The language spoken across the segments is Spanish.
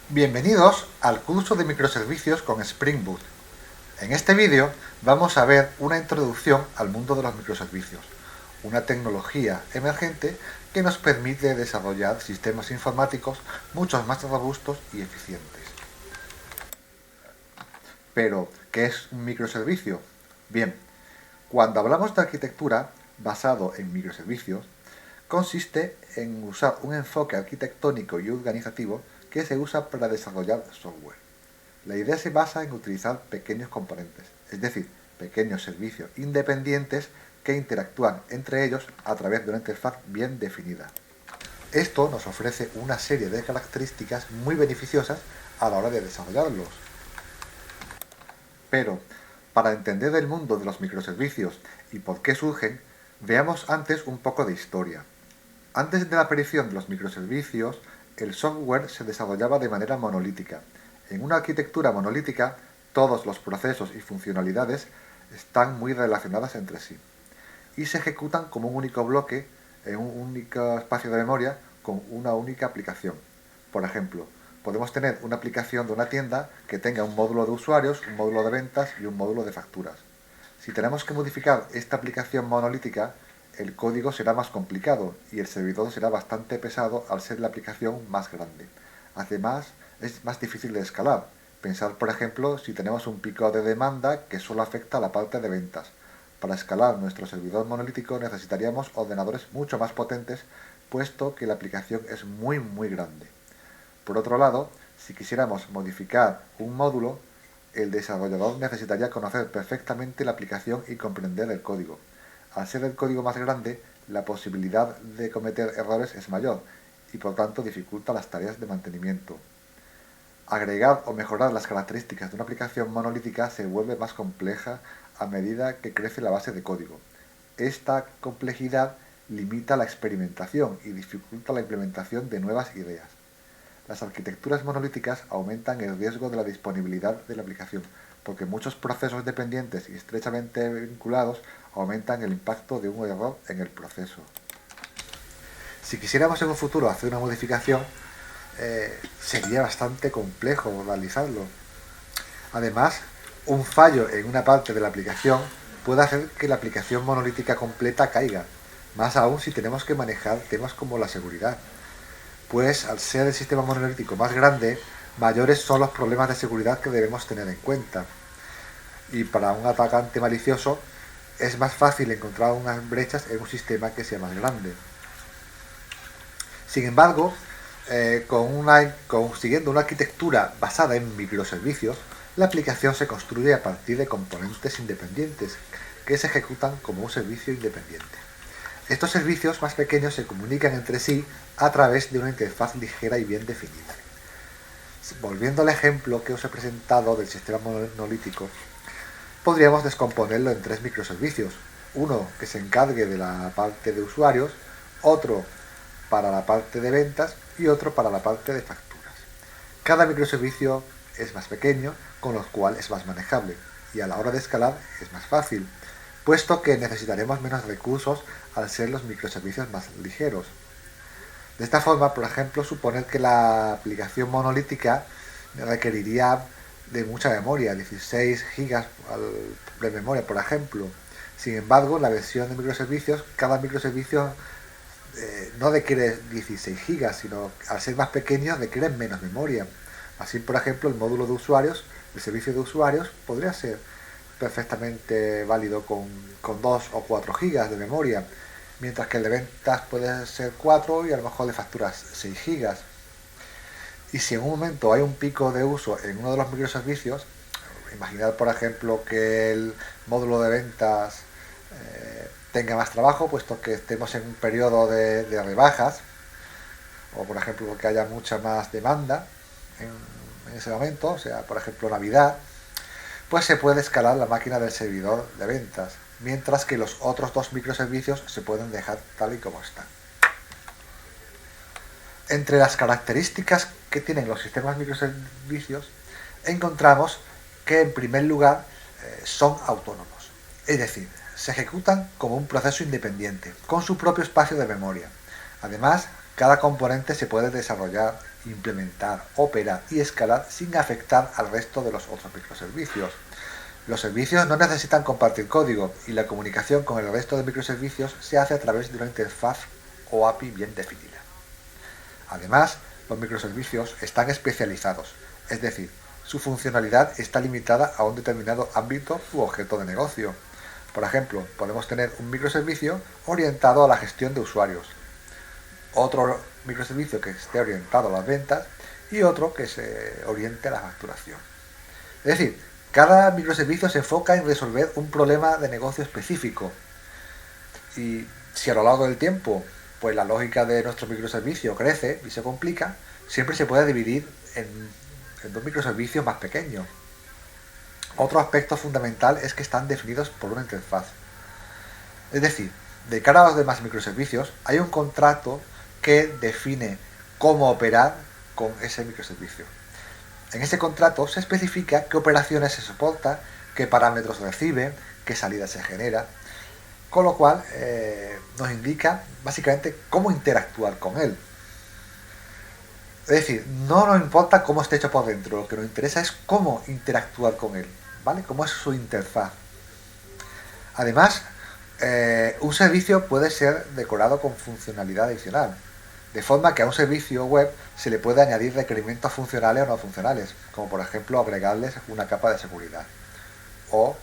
Bienvenidos al curso de microservicios con Spring Boot. En este vídeo vamos a ver una introducción al mundo de los microservicios, una tecnología emergente que nos permite desarrollar sistemas informáticos mucho más robustos y eficientes. Pero, ¿qué es un microservicio? Bien, cuando hablamos de arquitectura basado en microservicios, consiste en usar un enfoque arquitectónico y organizativo que se usa para desarrollar software. La idea se basa en utilizar pequeños componentes, es decir, pequeños servicios independientes que interactúan entre ellos a través de una interfaz bien definida. Esto nos ofrece una serie de características muy beneficiosas a la hora de desarrollarlos. Pero, para entender el mundo de los microservicios y por qué surgen, veamos antes un poco de historia. Antes de la aparición de los microservicios, el software se desarrollaba de manera monolítica. En una arquitectura monolítica, todos los procesos y funcionalidades están muy relacionadas entre sí y se ejecutan como un único bloque en un único espacio de memoria con una única aplicación. Por ejemplo, podemos tener una aplicación de una tienda que tenga un módulo de usuarios, un módulo de ventas y un módulo de facturas. Si tenemos que modificar esta aplicación monolítica, el código será más complicado y el servidor será bastante pesado al ser la aplicación más grande. Además, es más difícil de escalar. Pensar, por ejemplo, si tenemos un pico de demanda que solo afecta a la parte de ventas. Para escalar nuestro servidor monolítico necesitaríamos ordenadores mucho más potentes, puesto que la aplicación es muy grande. Por otro lado, si quisiéramos modificar un módulo, el desarrollador necesitaría conocer perfectamente la aplicación y comprender el código. Al ser el código más grande, la posibilidad de cometer errores es mayor y por tanto dificulta las tareas de mantenimiento. Agregar o mejorar las características de una aplicación monolítica se vuelve más compleja a medida que crece la base de código. Esta complejidad limita la experimentación y dificulta la implementación de nuevas ideas. Las arquitecturas monolíticas aumentan el riesgo de la disponibilidad de la aplicación, porque muchos procesos dependientes y estrechamente vinculados aumentan el impacto de un error en el proceso. Si quisiéramos en un futuro hacer una modificación, sería bastante complejo realizarlo. Además, un fallo en una parte de la aplicación puede hacer que la aplicación monolítica completa caiga, más aún si tenemos que manejar temas como la seguridad. Pues al ser el sistema monolítico más grande, mayores son los problemas de seguridad que debemos tener en cuenta. Y para un atacante malicioso es más fácil encontrar unas brechas en un sistema que sea más grande. Sin embargo, siguiendo una arquitectura basada en microservicios, la aplicación se construye a partir de componentes independientes que se ejecutan como un servicio independiente. Estos servicios más pequeños se comunican entre sí a través de una interfaz ligera y bien definida. Volviendo al ejemplo que os he presentado del sistema monolítico, podríamos descomponerlo en tres microservicios. Uno que se encargue de la parte de usuarios, otro para la parte de ventas y otro para la parte de facturas. Cada microservicio es más pequeño, con lo cual es más manejable y a la hora de escalar es más fácil, puesto que necesitaremos menos recursos al ser los microservicios más ligeros. De esta forma, por ejemplo, suponer que la aplicación monolítica requeriría de mucha memoria, 16 GB de memoria, por ejemplo. Sin embargo, en la versión de microservicios, cada microservicio no requiere 16 GB, sino al ser más pequeño requiere menos memoria. Así, por ejemplo, el módulo de usuarios, el servicio de usuarios, podría ser perfectamente válido con 2 o 4 GB de memoria, mientras que el de ventas puede ser 4 y a lo mejor de facturas 6 GB. Y si en un momento hay un pico de uso en uno de los microservicios, imaginad por ejemplo que el módulo de ventas tenga más trabajo, puesto que estemos en un periodo de rebajas, o por ejemplo que haya mucha más demanda en ese momento, o sea, por ejemplo Navidad, pues se puede escalar la máquina del servidor de ventas, mientras que los otros dos microservicios se pueden dejar tal y como están. Entre las características que tienen los sistemas microservicios, encontramos que en primer lugar son autónomos, es decir, se ejecutan como un proceso independiente, con su propio espacio de memoria. Además, Cada componente se puede desarrollar, implementar, operar y escalar sin afectar al resto de los otros microservicios. Los servicios no necesitan compartir código y la comunicación con el resto de microservicios se hace a través de una interfaz o API bien definida. Además, los microservicios están especializados, es decir, su funcionalidad está limitada a un determinado ámbito u objeto de negocio. Por ejemplo, podemos tener un microservicio orientado a la gestión de usuarios, otro microservicio que esté orientado a las ventas y otro que se oriente a la facturación. Es decir, cada microservicio se enfoca en resolver un problema de negocio específico. Y si a lo largo del tiempo pues la lógica de nuestro microservicio crece y se complica, siempre se puede dividir en dos microservicios más pequeños. Otro aspecto fundamental es que están definidos por una interfaz. Es decir, de cara a los demás microservicios hay un contrato que define cómo operar con ese microservicio. En ese contrato se especifica qué operaciones se soporta, qué parámetros recibe, qué salida se genera, con lo cual nos indica básicamente cómo interactuar con él. Es decir, no nos importa cómo esté hecho por dentro, lo que nos interesa es cómo interactuar con él, ¿vale? Cómo es su interfaz. Además, un servicio puede ser decorado con funcionalidad adicional, de forma que a un servicio web se le puede añadir requerimientos funcionales o no funcionales, como por ejemplo agregarles una capa de seguridad o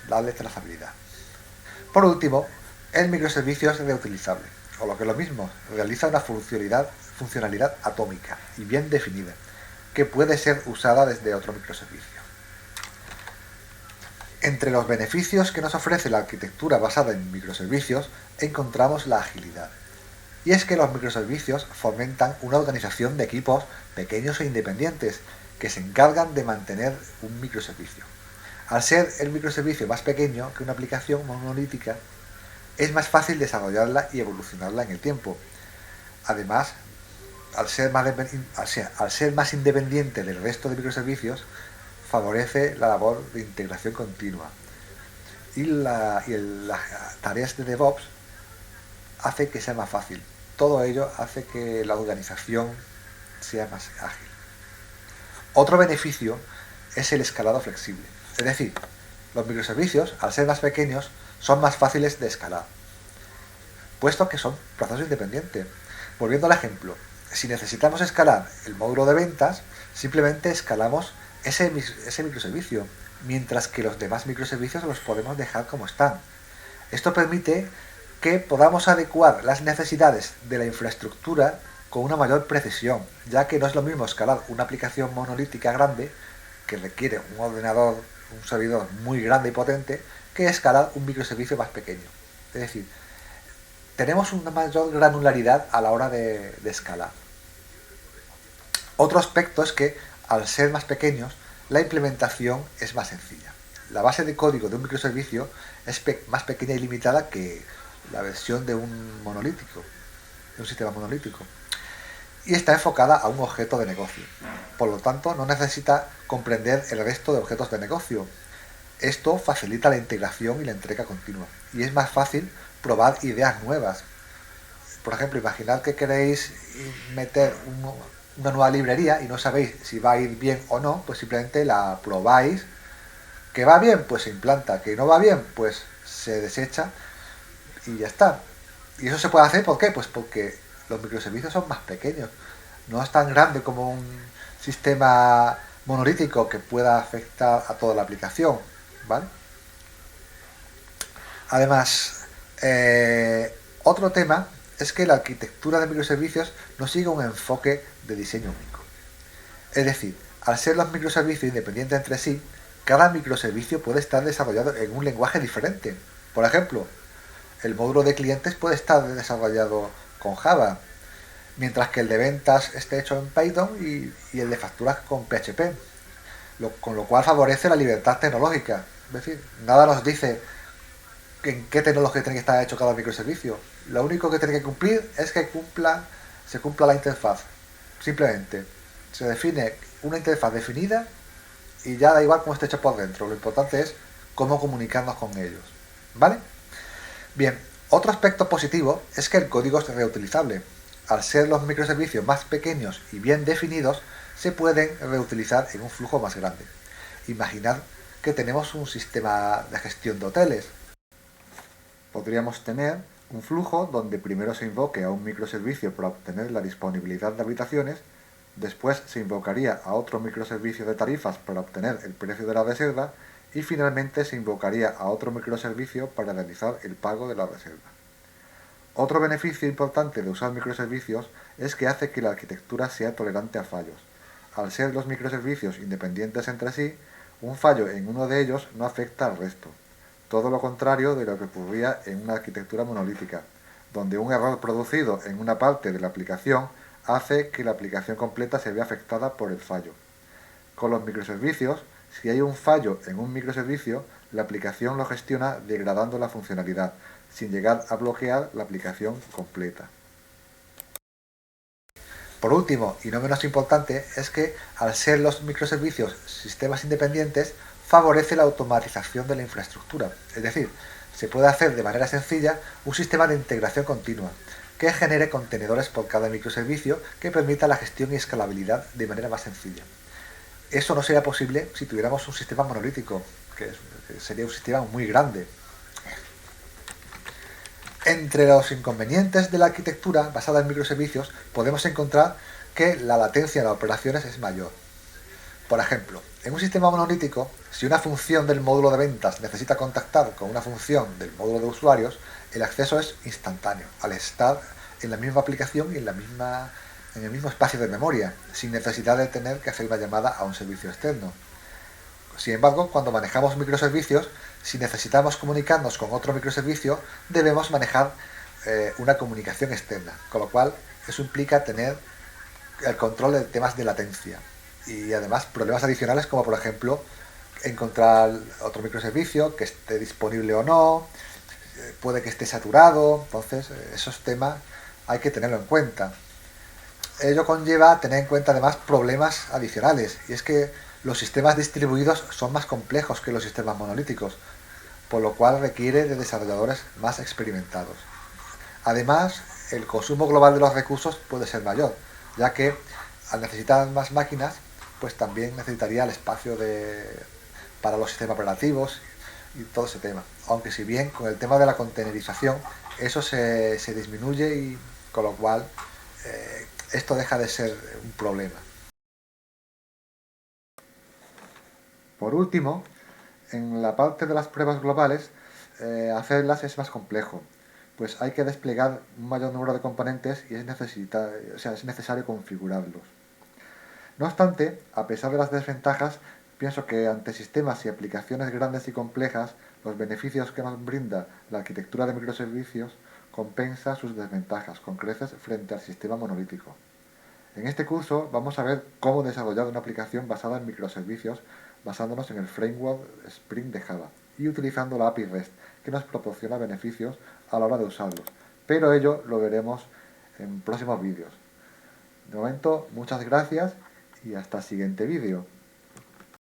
darles trazabilidad. Por último, el microservicio es reutilizable, o lo que es lo mismo, realiza una funcionalidad atómica y bien definida, que puede ser usada desde otro microservicio. Entre los beneficios que nos ofrece la arquitectura basada en microservicios encontramos la agilidad. Y es que los microservicios fomentan una organización de equipos pequeños e independientes que se encargan de mantener un microservicio. Al ser el microservicio más pequeño que una aplicación monolítica, es más fácil desarrollarla y evolucionarla en el tiempo. Además, al ser más independiente del resto de microservicios, favorece la labor de integración continua. Y las tareas de DevOps hace que sea más fácil. Todo ello hace que la organización sea más ágil. Otro beneficio es el escalado flexible. Es decir, los microservicios, al ser más pequeños, son más fáciles de escalar, puesto que son procesos independientes. Volviendo al ejemplo, si necesitamos escalar el módulo de ventas, simplemente escalamos ese microservicio, mientras que los demás microservicios los podemos dejar como están. Esto permite que podamos adecuar las necesidades de la infraestructura con una mayor precisión, ya que no es lo mismo escalar una aplicación monolítica grande, que requiere un ordenador, un servidor muy grande y potente, que escalar un microservicio más pequeño. Es decir, tenemos una mayor granularidad a la hora de escalar. Otro aspecto es que, al ser más pequeños, la implementación es más sencilla. La base de código de un microservicio es más pequeña y limitada que la versión de un monolítico, de un sistema monolítico, y está enfocada a un objeto de negocio. Por lo tanto, no necesita comprender el resto de objetos de negocio. Esto facilita la integración y la entrega continua, y es más fácil probar ideas nuevas. Por ejemplo, imaginad que queréis meter una nueva librería y no sabéis si va a ir bien o no, pues simplemente la probáis. Que va bien, pues se implanta. Que no va bien, pues se desecha y ya está. Y eso se puede hacer, ¿por qué? Pues porque los microservicios son más pequeños. No es tan grande como un sistema monolítico que pueda afectar a toda la aplicación, ¿vale? Además, otro tema es que la arquitectura de microservicios no sigue un enfoque de diseño único. Es decir, al ser los microservicios independientes entre sí, cada microservicio puede estar desarrollado en un lenguaje diferente. Por ejemplo, el módulo de clientes puede estar desarrollado con Java, mientras que el de ventas esté hecho en Python y el de facturas con PHP, con lo cual favorece la libertad tecnológica. Es decir, nada nos dice en qué tecnología tiene que estar hecho cada microservicio. Lo único que tiene que cumplir es que se cumpla la interfaz. Simplemente se define una interfaz definida y ya da igual cómo esté hecho por dentro. Lo importante es cómo comunicarnos con ellos, ¿vale? Bien, otro aspecto positivo es que el código es reutilizable. al ser los microservicios más pequeños y bien definidos, se pueden reutilizar en un flujo más grande. Imaginad que tenemos un sistema de gestión de hoteles. Podríamos tener un flujo donde primero se invoque a un microservicio para obtener la disponibilidad de habitaciones, después se invocaría a otro microservicio de tarifas para obtener el precio de la reserva y finalmente se invocaría a otro microservicio para realizar el pago de la reserva. Otro beneficio importante de usar microservicios es que hace que la arquitectura sea tolerante a fallos. Al ser los microservicios independientes entre sí, un fallo en uno de ellos no afecta al resto. Todo lo contrario de lo que ocurría en una arquitectura monolítica, donde un error producido en una parte de la aplicación hace que la aplicación completa se vea afectada por el fallo. Con los microservicios, si hay un fallo en un microservicio, la aplicación lo gestiona degradando la funcionalidad, sin llegar a bloquear la aplicación completa. Por último, y no menos importante, es que al ser los microservicios sistemas independientes, favorece la automatización de la infraestructura. Es decir, se puede hacer de manera sencilla un sistema de integración continua que genere contenedores por cada microservicio que permita la gestión y escalabilidad de manera más sencilla. Eso no sería posible si tuviéramos un sistema monolítico, que sería un sistema muy grande. Entre los inconvenientes de la arquitectura basada en microservicios podemos encontrar que la latencia de las operaciones es mayor. Por ejemplo, en un sistema monolítico, si una función del módulo de ventas necesita contactar con una función del módulo de usuarios, el acceso es instantáneo, al estar en la misma aplicación y en el mismo espacio de memoria, sin necesidad de tener que hacer una llamada a un servicio externo. Sin embargo, cuando manejamos microservicios, si necesitamos comunicarnos con otro microservicio, debemos manejar una comunicación externa, con lo cual eso implica tener el control de temas de latencia y además problemas adicionales como por ejemplo encontrar otro microservicio que esté disponible o no, puede que esté saturado, entonces esos temas hay que tenerlo en cuenta. Ello conlleva tener en cuenta además problemas adicionales, y es que los sistemas distribuidos son más complejos que los sistemas monolíticos, por lo cual requiere de desarrolladores más experimentados. Además, el consumo global de los recursos puede ser mayor, ya que al necesitar más máquinas, pues también necesitaría el espacio para los sistemas operativos y todo ese tema. Aunque si bien con el tema de la containerización eso se disminuye y con lo cual esto deja de ser un problema. Por último, en la parte de las pruebas globales, hacerlas es más complejo, pues hay que desplegar un mayor número de componentes y es necesario configurarlos. No obstante, a pesar de las desventajas, pienso que ante sistemas y aplicaciones grandes y complejas, los beneficios que nos brinda la arquitectura de microservicios compensa sus desventajas con creces frente al sistema monolítico. En este curso vamos a ver cómo desarrollar una aplicación basada en microservicios basándonos en el framework Spring de Java y utilizando la API REST, que nos proporciona beneficios a la hora de usarlos. Pero ello lo veremos en próximos vídeos. De momento, muchas gracias y hasta el siguiente vídeo.